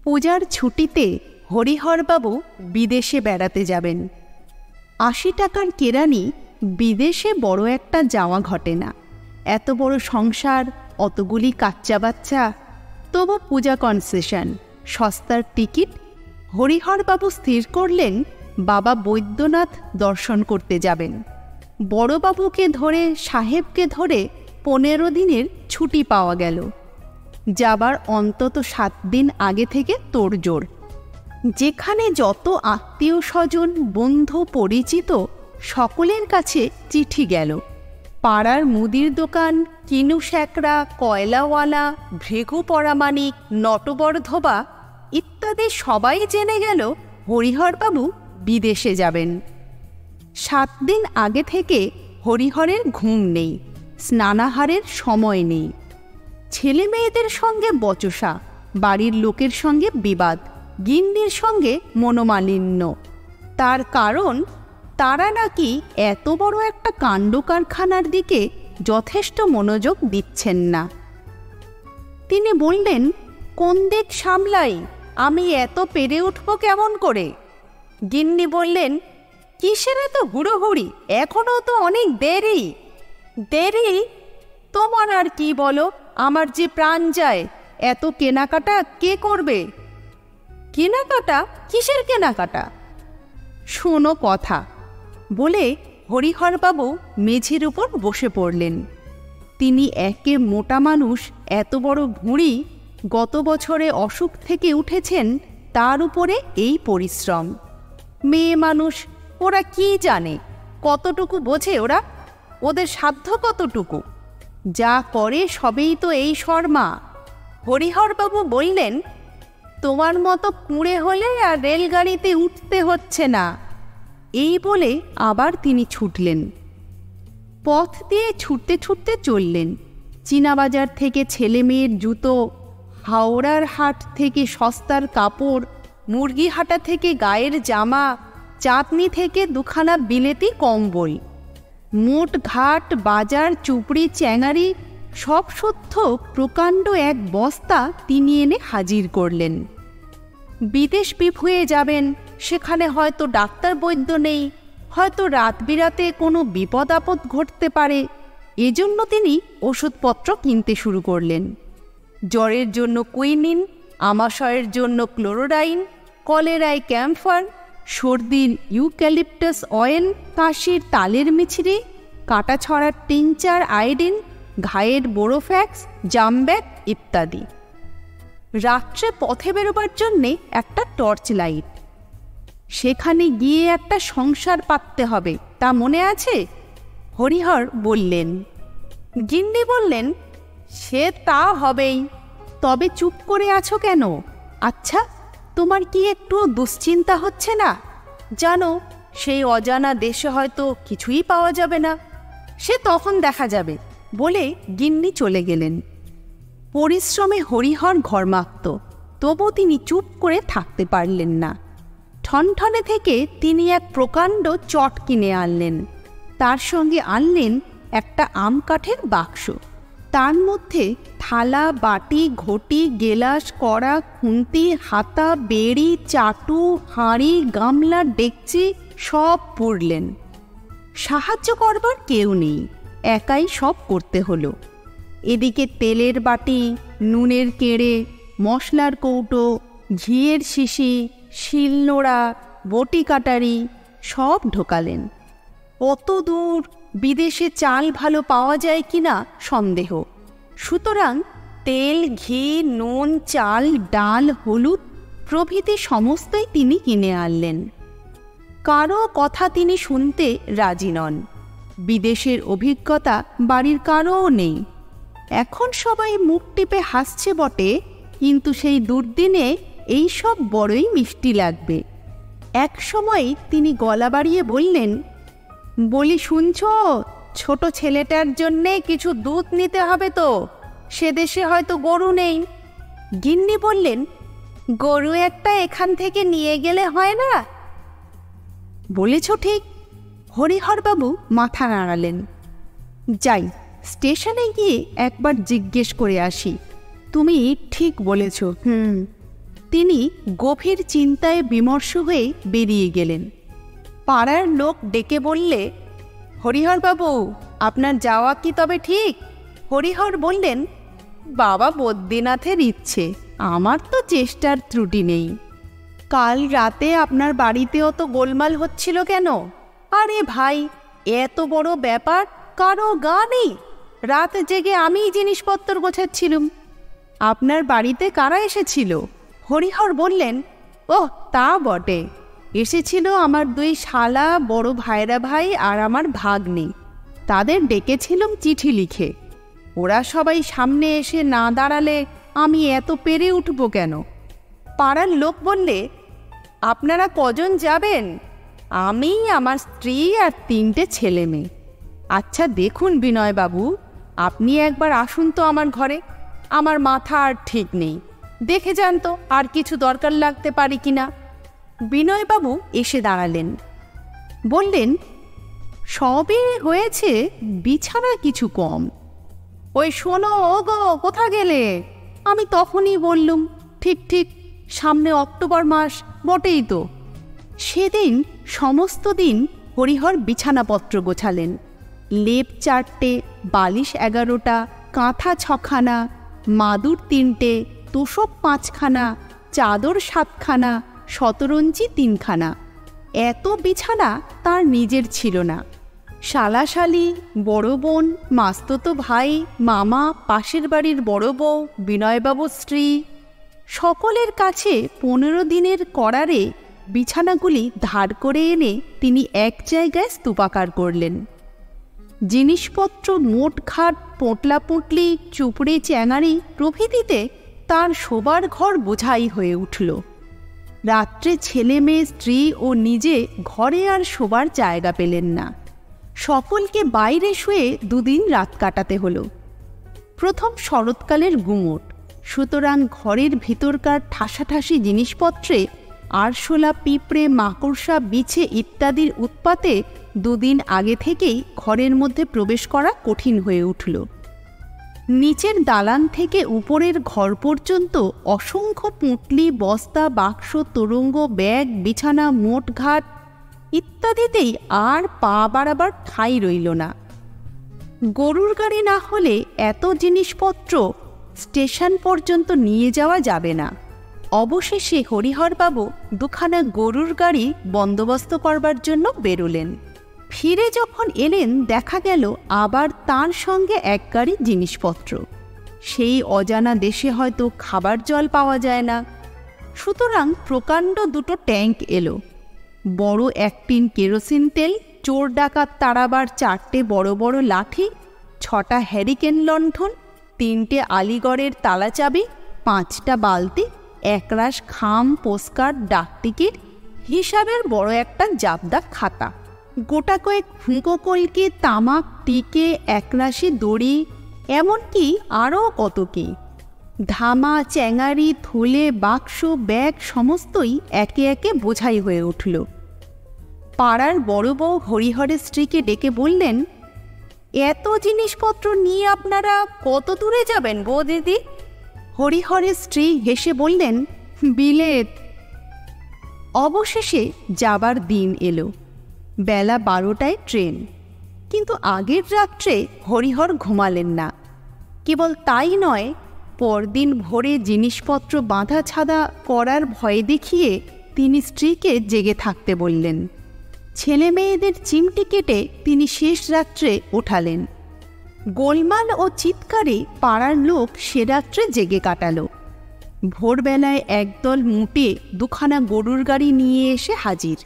পূজার ছুটিতে হরিহরবাবু বিদেশে বেড়াতে যাবেন। ৮০ টাকার কেরানি বিদেশে বড় একটা যাওয়া ঘটে না। এত বড় সংসার, অতগুলি কাচ্চা বাচ্চা, তবু পূজা কনসেশন, সস্তার টিকিট। হরিহরবাবু স্থির করলেন বাবা বৈদ্যনাথ দর্শন করতে যাবেন। বড়বাবুকে ধরে, সাহেবকে ধরে 15 দিনের ছুটি পাওয়া গেল। যাবার অন্তত 7 দিন আগে থেকে তোড়জোড়। যেখানে যত আত্মীয় স্বজন, বন্ধু, পরিচিত সকলের কাছে চিঠি গেল। পাড়ার মুদির দোকান, কিনু শ্যাকরা, কয়লাওয়ালা, ভৃগু পরামানিক, নটবরধবা ইত্যাদি সবাই জেনে গেল হরিহরবাবু বিদেশে যাবেন। 7 দিন আগে থেকে হরিহরের ঘুম নেই, স্নানাহারের সময় নেই। ছেলে মেয়েদের সঙ্গে বচসা, বাড়ির লোকের সঙ্গে বিবাদ, গিন্নির সঙ্গে মনোমালিন্য। তার কারণ তারা নাকি এত বড় একটা কাণ্ড কারখানার দিকে যথেষ্ট মনোযোগ দিচ্ছেন না। তিনি বললেন, কোন দিক সামলাই, আমি এত পেরে উঠব কেমন করে? গিন্নি বললেন, কিসের এত হুড়োহুড়ি, এখনও তো অনেক দেরি। দেরি? তোমার আর কি বলো, আমার যে প্রাণ যায়। এত কেনাকাটা কে করবে? কেনাকাটা? কিসের কেনাকাটা? শোনো কথা বলে হরিহরবাবু মেঝের উপর বসে পড়লেন। তিনি একে মোটা মানুষ, এত বড় ভুঁড়ি, গত বছরে অসুখ থেকে উঠেছেন, তার উপরে এই পরিশ্রম। মেয়ে মানুষ, ওরা কি জানে, কতটুকু বোঝে ওরা? ওদের সাধ্য কতটুকু? যা করে সবেই তো এই শর্মা। হরিহরবাবু বললেন, তোমার মতো কুঁড়ে হলে আর রেলগাড়িতে উঠতে হচ্ছে না। এই বলে আবার তিনি ছুটলেন। পথ দিয়ে ছুটতে ছুটতে চললেন। চীনাবাজার থেকে ছেলে মেয়ের জুতো, হাওড়ার হাট থেকে সস্তার কাপড়, মুরগিহাটা থেকে গায়ের জামা, চাঁদনি থেকে 2খানা বিলেতি কম্বল, মোট ঘাট, বাজার, চুপড়ি, চ্যাঙারি সব সত্য প্রকাণ্ড এক বস্তা তিনি এনে হাজির করলেন। বিদেশ বিভুঁয়ে যাবেন, সেখানে হয়তো ডাক্তার বৈদ্য নেই, হয়তো রাত বিরাতে কোনো বিপদ আপদ ঘটতে পারে। এজন্য তিনি ওষুধপত্র কিনতে শুরু করলেন। জ্বরের জন্য কুইনিন, আমাশয়ের জন্য ক্লোরোডাইন, কলেরায় ক্যাম্ফার, সর্দির ইউক্যালিপটাস অয়েল, কাশির তালের মিছরি, কাটা ছড়ার টিংচার, আয়োডিন, ঘায়ের বোরোফ্যাক্স, জামব্যাক ইত্যাদি। রাত্রে পথে বেরোবার জন্যে একটা টর্চ লাইট। সেখানে গিয়ে একটা সংসার পাততে হবে, তা মনে আছে? হরিহর বললেন। গিন্নি বললেন, সে তা হবেই, তবে চুপ করে আছো কেন? আচ্ছা, তোমার কি একটু দুশ্চিন্তা হচ্ছে না? জানো, সেই অজানা দেশে হয়তো কিছুই পাওয়া যাবে না। সে তখন দেখা যাবে, বলে গিন্নি চলে গেলেন। পরিশ্রমে হরিহর ঘর্মাক্ত, তবু তিনি চুপ করে থাকতে পারলেন না। ঠনঠনে থেকে তিনি এক প্রকাণ্ড চট কিনে আনলেন। তার সঙ্গে আনলেন একটা আম কাঠের বাক্স। তার মধ্যে থালা, বাটি, ঘটি, গেলাস, কড়া, খুন্তি, হাতা, বেড়ি, চাটু, হাঁড়ি, গামলা, ডেকচি সব পুরলেন। সাহায্য করবার কেউ নেই, একাই সব করতে হলো। এদিকে তেলের বাটি, নুনের কেড়ে, মশলার কৌটো, ঘিয়ের শিশি, শিলনোড়া, বটি কাটারি সব ঢোকালেন। অত দূর, বিদেশে চাল ভালো পাওয়া যায় কিনা সন্দেহ। সুতরাং তেল, ঘি, নুন, চাল, ডাল, হলুদ প্রভৃতি সমস্তই তিনি কিনে আনলেন। কারো কথা তিনি শুনতে রাজি নন। বিদেশের অভিজ্ঞতা বাড়ির কারোও নেই। এখন সবাই মুখ টিপে হাসছে বটে, কিন্তু সেই দুর্দিনে এই সব বড়ই মিষ্টি লাগবে। এক সময় তিনি গলা বাড়িয়ে বললেন, বলি শুনছ, ছোট ছেলেটার জন্যে কিছু দুধ নিতে হবে তো, সে দেশে হয়তো গরু নেই। গিন্নি বললেন, গরু একটা এখান থেকে নিয়ে গেলে হয় না? বলেছ ঠিক। হরিহরবাবু মাথা নাড়ালেন। যাই, স্টেশনে গিয়ে একবার জিজ্ঞেস করে আসি। তুমি ঠিক বলেছ। তিনি গভীর চিন্তায় বিমর্ষ হয়ে বেরিয়ে গেলেন। পাড়ার লোক ডেকে বললে, হরিহরবাবু, আপনার যাওয়া কি তবে ঠিক? হরিহর বললেন, বাবা বদ্রীনাথের ইচ্ছে, আমার তো চেষ্টার ত্রুটি নেই। কাল রাতে আপনার বাড়িতেও তো গোলমাল হচ্ছিল কেন? আরে ভাই, এত বড় ব্যাপার, কারো গা নেই? রাত জেগে আমিই জিনিসপত্র গোছাচ্ছিলুম। আপনার বাড়িতে কারা এসেছিল? হরিহর বললেন, ওহ, তা বটে, এসেছিল আমার দুই শালা, বড় ভাইরা ভাই আর আমার ভাগ্নে। তাদের ডেকেছিলাম চিঠি লিখে। ওরা সবাই সামনে এসে না দাঁড়ালে আমি এত পেরে উঠব কেন? পাড়ার লোক বললে, আপনারা কজন যাবেন? আমি, আমার স্ত্রী আর 3টে ছেলে মেয়ে। আচ্ছা দেখুন বিনয়বাবু, আপনি একবার আসুন তো আমার ঘরে। আমার মাথা আর ঠিক নেই, দেখে যান তো আর কিছু দরকার লাগতে পারে কিনা। বিনয়বাবু এসে দাঁড়ালেন, বললেন, সবে হয়েছে, বিছানা কিছু কম। ওই শোনো, ও গো, কোথা গেলে? আমি তখনই বললুম, ঠিক ঠিক, সামনে অক্টোবর মাস বটেই তো। সেদিন সমস্ত দিন হরিহর বিছানাপত্র গোছালেন। লেপ 4টে, বালিশ 11টা, কাঁথা 6খানা, মাদুর 3টে, তোষক 5খানা, চাদর 7খানা, শতরঞ্চি 3খানা। এত বিছানা তার নিজের ছিল না। শালাশালি, বড় বোন, মাস্তুতো ভাই, মামা, পাশের বাড়ির বড় বউ, বিনয়বাবুর স্ত্রী, সকলের কাছে 15 দিনের করারে বিছানাগুলি ধার করে এনে তিনি এক জায়গায় স্তূপাকার করলেন। জিনিসপত্র মোটঘাট, পোঁটলা পুঁটলি, চুপড়ে চ্যাঙারি প্রভৃতিতে তার শোবার ঘর বোঝাই হয়ে উঠল। রাত্রে ছেলে মেয়ে, স্ত্রী ও নিজে ঘরে আর শোবার জায়গা পেলেন না। সকলকে বাইরে শুয়ে 2 দিন রাত কাটাতে হলো। প্রথম শরৎকালের গুমট, সুতরাং ঘরের ভিতরকার ঠাসাঠাসি জিনিসপত্রে আরশোলা, পিঁপড়ে, মাকড়সা, বিছে ইত্যাদির উৎপাতে 2 দিন আগে থেকেই ঘরের মধ্যে প্রবেশ করা কঠিন হয়ে উঠল। নিচের দালান থেকে উপরের ঘর পর্যন্ত অসংখ্য পুঁটলি, বস্তা, বাক্স, তোরঙ্গ, ব্যাগ, বিছানা, মোটঘাট ইত্যাদিতেই আর পা বাড়াবার ঠাঁই রইল না। গরুর গাড়ি না হলে এত জিনিসপত্র স্টেশন পর্যন্ত নিয়ে যাওয়া যাবে না। অবশেষে হরিহরবাবু 2খানা গরুর গাড়ি বন্দোবস্ত করবার জন্য বেরোলেন। ফিরে যখন এলেন, দেখা গেল আবার তার সঙ্গে 1 গাড়ি জিনিসপত্র। সেই অজানা দেশে হয়তো খাবার জল পাওয়া যায় না। সুতরাং প্রকাণ্ড 2টো ট্যাঙ্ক এলো। বড় 1 টিন কেরোসিন তেল, চোর ডাকাত তাড়াবার 4টে বড় বড় লাঠি, 6টা হ্যারিকেন লণ্ঠন, 3টে আলিগড়ের তালা চাবি, 5টা বালতি, 1 রাশ খাম, পোস্টকার্ড, ডাকটিকিট, হিসাবের বড় একটা জাবদা খাতা, গোটা কয়েক হুঁকো কলকি, তামাক, টিকে, 1 রাশি দড়ি, এমনকি আরও কত কি। ধামা, চ্যাঙারি, থলে, বাক্স, ব্যাগ সমস্তই একে একে বোঝাই হয়ে উঠল। পাড়ার বড় বউ হরিহরের স্ত্রীকে ডেকে বললেন, এত জিনিসপত্র নিয়ে আপনারা কত দূরে যাবেন বৌ দিদি? হরিহরের স্ত্রী হেসে বললেন, বিলেত। অবশেষে যাবার দিন এলো। বেলা 12টায় ট্রেন। কিন্তু আগের রাত্রে হরিহর ঘুমালেন না। কেবল তাই নয়, পরদিন ভোরে জিনিসপত্র বাঁধা ছাদা করার ভয় দেখিয়ে তিনি স্ত্রীকে জেগে থাকতে বললেন। ছেলে মেয়েদের চিমটি কেটে তিনি শেষ রাত্রে ওঠালেন। গোলমাল ও চিৎকারে পাড়ার লোক সে রাত্রে জেগে কাটালো। ভোরবেলায় একদল মুটে 2খানা গরুর গাড়ি নিয়ে এসে হাজির।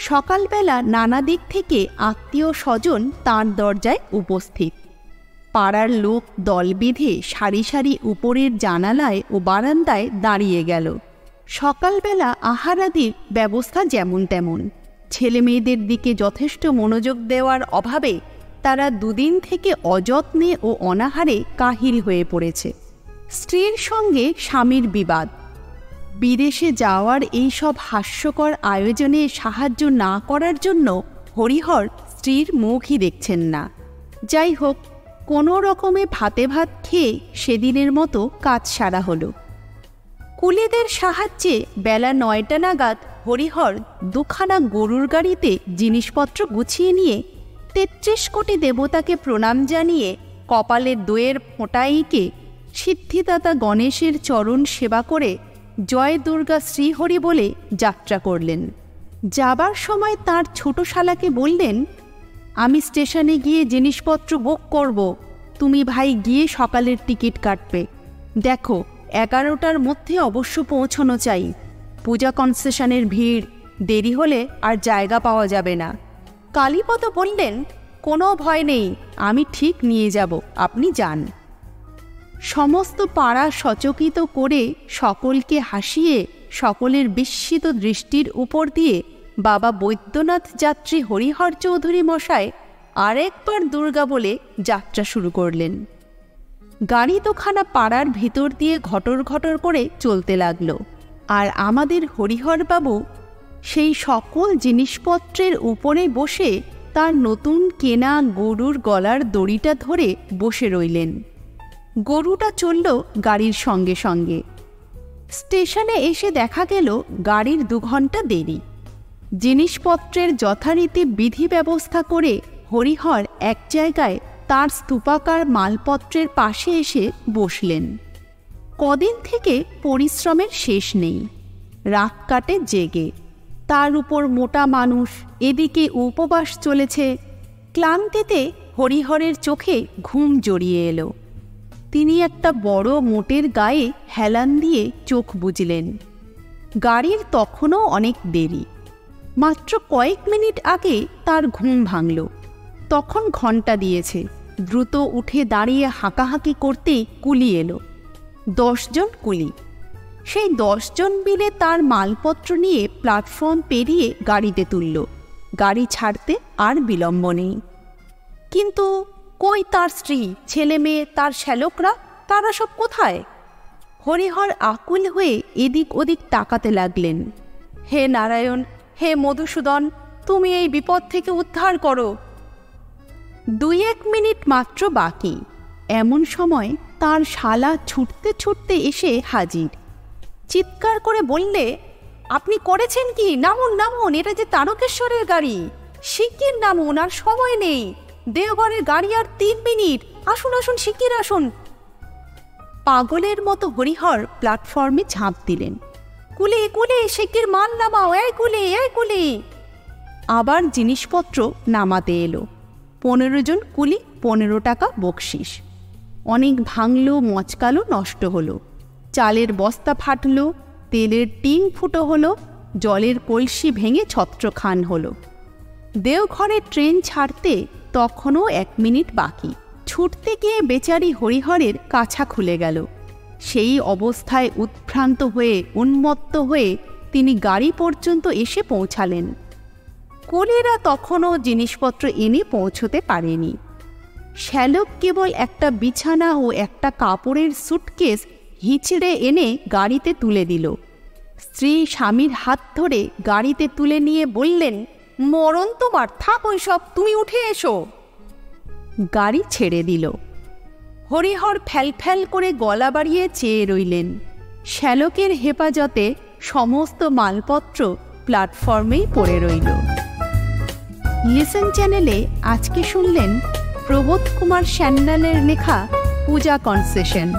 সকালবেলা নানা দিক থেকে আত্মীয় স্বজন তাঁর দরজায় উপস্থিত। পাড়ার লোক দল বেঁধে সারি সারি উপরের জানালায় ও বারান্দায় দাঁড়িয়ে গেল। সকালবেলা আহারাদির ব্যবস্থা যেমন তেমন। ছেলে মেয়েদের দিকে যথেষ্ট মনোযোগ দেওয়ার অভাবে তারা 2 দিন থেকে অযত্নে ও অনাহারে কাহিল হয়ে পড়েছে। স্ত্রীর সঙ্গে স্বামীর বিবাদ। বিদেশে যাওয়ার এই সব হাস্যকর আয়োজনে সাহায্য না করার জন্য হরিহর স্ত্রীর মুখই দেখছেন না। যাই হোক, কোনো রকমে ভাতে ভাত খেয়ে সেদিনের মতো কাজ সারা হলো। কুলিদের সাহায্যে বেলা 9টা নাগাদ হরিহর দুখানা গরুর গাড়িতে জিনিসপত্র গুছিয়ে নিয়ে 33 কোটি দেবতাকে প্রণাম জানিয়ে কপালের দইয়ের ফোঁটাইকে সিদ্ধিদাতা গণেশের চরণ সেবা করে জয় দুর্গা শ্রীহরি বলে যাত্রা করলেন। যাবার সময় তার ছোট শালাকে বললেন, আমি স্টেশনে গিয়ে জিনিসপত্র বুক করব, তুমি ভাই গিয়ে সকালের টিকিট কাটবে। দেখো 11টার মধ্যে অবশ্য পৌঁছানো চাই, পূজা কনসেশনের ভিড়, দেরি হলে আর জায়গা পাওয়া যাবে না। কালীপদ বললেন, কোনো ভয় নেই, আমি ঠিক নিয়ে যাব, আপনি যান। সমস্ত পাড়া সচকিত করে সকলকে হাসিয়ে সকলের বিস্মিত দৃষ্টির উপর দিয়ে বাবা বৈদ্যনাথ যাত্রী হরিহর চৌধুরী মশাই আরেকবার দুর্গা বলে যাত্রা শুরু করলেন। গাড়ি দুখানা পাড়ার ভিতর দিয়ে ঘটর ঘটর করে চলতে লাগল। আর আমাদের হরিহরবাবু সেই সকল জিনিসপত্রের উপরে বসে তার নতুন কেনা গরুর গলার দড়িটা ধরে বসে রইলেন। গরুটা চলল গাড়ির সঙ্গে সঙ্গে। স্টেশনে এসে দেখা গেল গাড়ির 2 ঘন্টা দেরি। জিনিসপত্রের যথারীতি বিধি ব্যবস্থা করে হরিহর এক জায়গায় তার স্তূপাকার মালপত্রের পাশে এসে বসলেন। কদিন থেকে পরিশ্রমের শেষ নেই, রাত কাটে জেগে, তার উপর মোটা মানুষ, এদিকে উপবাস চলেছে। ক্লান্তিতে হরিহরের চোখে ঘুম জড়িয়ে এলো। তিনি একটা বড় মোটের গায়ে হেলান দিয়ে চোখ বুজলেন। গাড়ির তখনও অনেক দেরি, মাত্র কয়েক মিনিট আগে তার ঘুম ভাঙল। তখন ঘণ্টা দিয়েছে। দ্রুত উঠে দাঁড়িয়ে হাঁকাহাঁকি করতেই কুলি এলো। 10 জন কুলি। সেই 10 জন মিলে তার মালপত্র নিয়ে প্ল্যাটফর্ম পেরিয়ে গাড়িতে তুলল। গাড়ি ছাড়তে আর বিলম্ব নেই। কিন্তু কই তার স্ত্রী, ছেলে মেয়ে, তার শ্যালকরা, তারা সব কোথায়? হরিহর আকুল হয়ে এদিক ওদিক তাকাতে লাগলেন। হে নারায়ণ, হে মধুসূদন, তুমি এই বিপদ থেকে উদ্ধার করো। 2-1 মিনিট মাত্র বাকি। এমন সময় তার শালা ছুটতে ছুটতে এসে হাজির। চিৎকার করে বললে, আপনি করেছেন কি? নামুন নামুন, এটা যে তারকেশ্বরের গাড়ি, শিগগির নামুন, আর সময় নেই। দেওঘরের গাড়ি আর 3 মিনিট, আসুন আসুন, শিগগির আসুন। পাগলের মতো হরিহর প্ল্যাটফর্মে ঝাঁপ দিলেন। কুলি কুলি, শিগগির মাল নামাও, এই কুলি, এই কুলি। আবার জিনিসপত্র নামাতে এলো। 15 জন কুলি, 15 টাকা বকশিস। অনেক ভাঙলো, মচকালো, নষ্ট হলো। চালের বস্তা ফাটলো, তেলের টিন ফুটো হলো, জলের কলসি ভেঙে ছত্রখান হলো। দেওঘরের ট্রেন ছাড়তে তখনও 1 মিনিট বাকি। ছুটতে গিয়ে বেচারি হরিহরের কাছা খুলে গেল। সেই অবস্থায় উদ্ভ্রান্ত হয়ে, উন্মত্ত হয়ে তিনি গাড়ি পর্যন্ত এসে পৌঁছালেন। কুলিরা তখনও জিনিসপত্র এনে পৌঁছতে পারেনি। শ্যালক কেবল একটা বিছানা ও একটা কাপড়ের সুটকেস হিচড়ে এনে গাড়িতে তুলে দিল। স্ত্রী স্বামীর হাত ধরে গাড়িতে তুলে নিয়ে বললেন, মরণ তোমার, থাক ওইসব, তুমি উঠে এসো। গাড়ি ছেড়ে দিল। হরিহর ফ্যাল করে গলা বাড়িয়ে চেয়ে রইলেন। শ্যালকের হেফাজতে সমস্ত মালপত্র প্ল্যাটফর্মেই পড়ে রইল। লিসেন চ্যানেলে আজকে শুনলেন প্রবোধ কুমার স্যান্যালের লেখা পূজা কনসেশন।